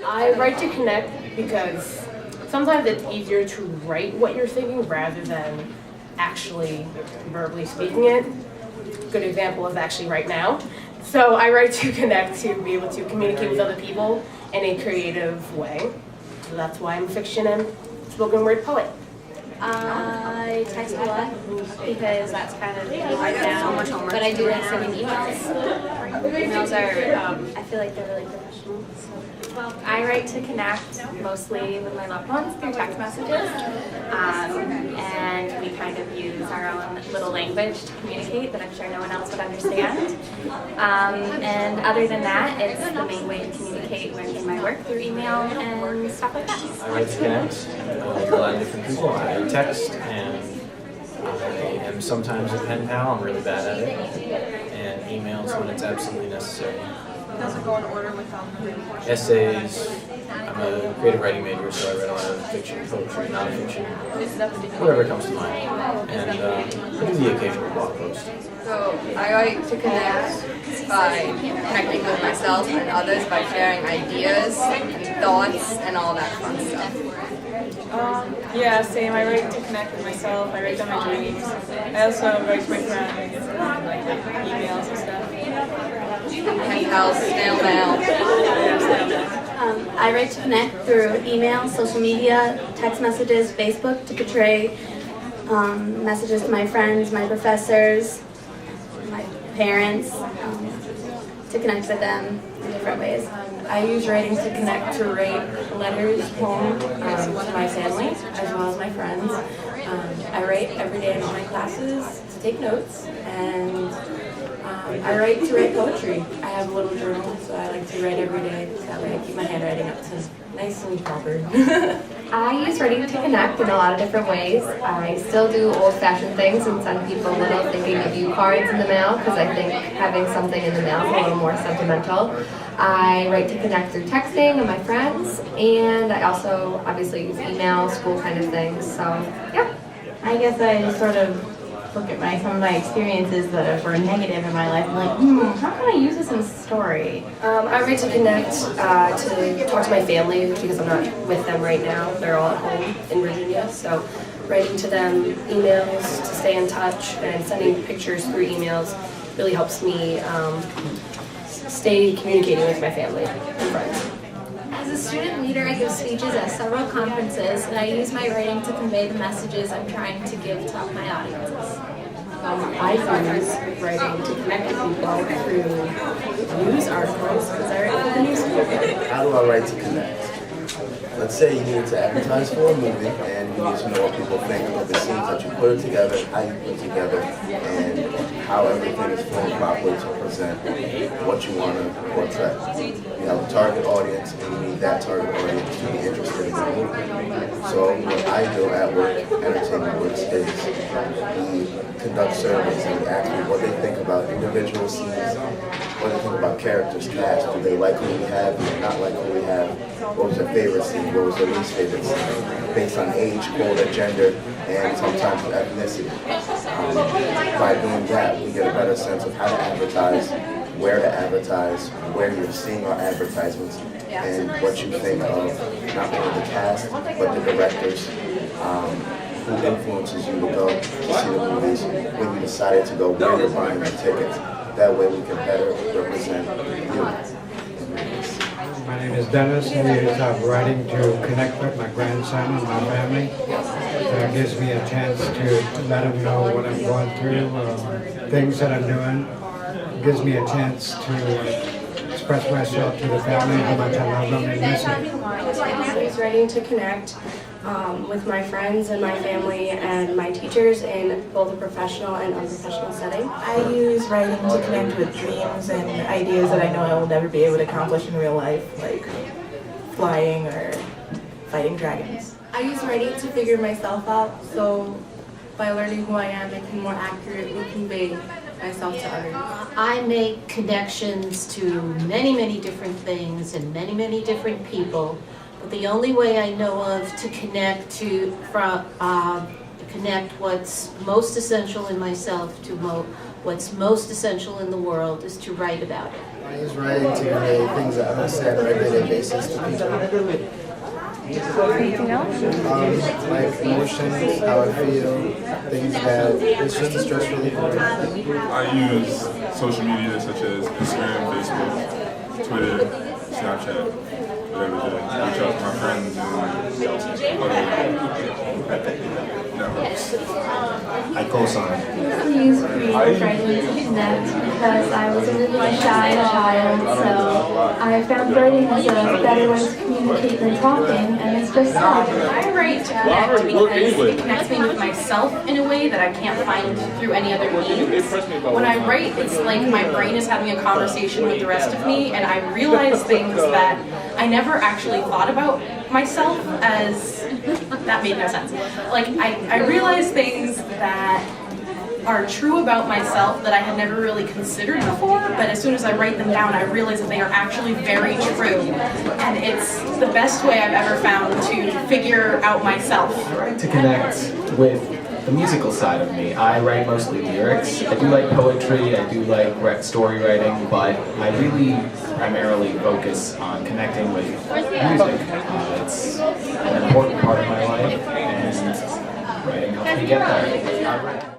I write to connect because sometimes it's easier to write what you're thinking rather than actually verbally speaking it. Good example is actually right now. So I write to connect to be able to communicate with other people in a creative way. So that's why I'm a fiction and spoken word poet. I text a lot because that's kind of right now, but I do like sending emails. Emails are, I feel like they're really professional. So. Well, I write to connect mostly with my loved ones through text messages, and we kind of use our own little language to communicate that I'm sure no one else would understand. And other than that, it's the main way to communicate in my work through email and stuff like that. I write to connect with a lot of different people. I text, and I am sometimes a pen pal. I'm really bad at it. And emails when it's absolutely necessary. Does it go in order with Essays. I'm a creative writing major, so I read a lot of fiction, poetry, nonfiction, whatever comes to mind. And I do the occasional blog post. So I like to connect by connecting with myself and others by sharing ideas and thoughts and all that fun stuff. Yeah, same. I write to connect with myself. I write down my dreams. I also write to my friends, like emails and stuff. Pen pals, snail mail. I write to connect through email, social media, text messages, Facebook to portray messages to my friends, my professors, my parents, to connect with them in different ways. I use writing to connect, to write letters home to my family as well as my friends. I write every day in all my classes to take notes, and I write to write poetry. I have a little journal, so I like to write every day. That way I keep my handwriting up to nice and proper. I use writing to connect in a lot of different ways. I still do old-fashioned things and send people little thinking of you cards in the mail because I think having something in the mail is a little more sentimental. I write to connect through texting with my friends, and I also obviously use email, school kind of things. So yeah. I guess I just sort of look at some of my experiences that were negative in my life and like, how can I use this in a story? I write to connect to talk to my family because I'm not with them right now. They're all at home in Virginia, so writing to them emails to stay in touch and sending pictures through emails really helps me stay communicating with my family and friends. As a student leader, I give speeches at several conferences, and I use my writing to convey the messages I'm trying to give to my audiences. I use writing to connect with people through news articles because I write for the newspaper. How do I write to connect? Let's say you need to advertise for a movie and you need to know what people think of the scenes that you put it together, how you put it together, and how everything is formed properly to present what you want to portray. You have a target audience and you need that target audience to be interested in the movie. So what I do at work, Entertainment Works, is we conduct surveys and we ask people what they think about individual scenes, what they think about characters, cast, do they like who we have, do they not like who we have, what was their favorite scene, what was their least favorite scene, based on age, quota, gender, and sometimes ethnicity. By doing that, we get a better sense of how to advertise, where you're seeing our advertisements, and what you think of not only the cast, but the directors, who influences you to go to see the movies, when you decided to go, where you're buying your tickets. That way we can better represent you. My name is Dennis, and I use writing to connect with my grandson and my family. It gives me a chance to let him know what I'm going through, things that I'm doing. It gives me a chance to express myself to the family, how much I love them and miss them. I use writing to connect with my friends and my family and my teachers in both a professional and unprofessional setting. I use writing to connect with dreams and ideas that I know I will never be able to accomplish in real life, like flying or fighting dragons. I use writing to figure myself out, so by learning who I am, I can more accurately convey myself to others. I make connections to many different things and many different people. But the only way I know of to connect connect what's most essential in myself to What's most essential in the world is to write about it. I use writing to relay things that I don't say on a regular basis to people. Anything else? Like emotions, how I feel, things that it's just a stress reliever. I use social media such as Instagram, Facebook, Twitter, Snapchat, whatever to reach out to my friends and other networks. I co-sign. I use creative writing to connect because I was a really shy child, so I found writing is a better way to communicate than talking, and it's just sad. I write to connect because it connects me with myself in a way that I can't find through any other means. When I write, it's like my brain is having a conversation with the rest of me, and I realize things that I never actually thought about myself as, that made no sense. Like, I realize things that are true about myself that I had never really considered before, but as soon as I write them down, I realize that they are actually very true. And it's the best way I've ever found to figure out myself. To connect with the musical side of me. I write mostly lyrics. I do like poetry, I do like story writing, but I really primarily focus on connecting with music. It's an important part of my life, and writing helps me get there.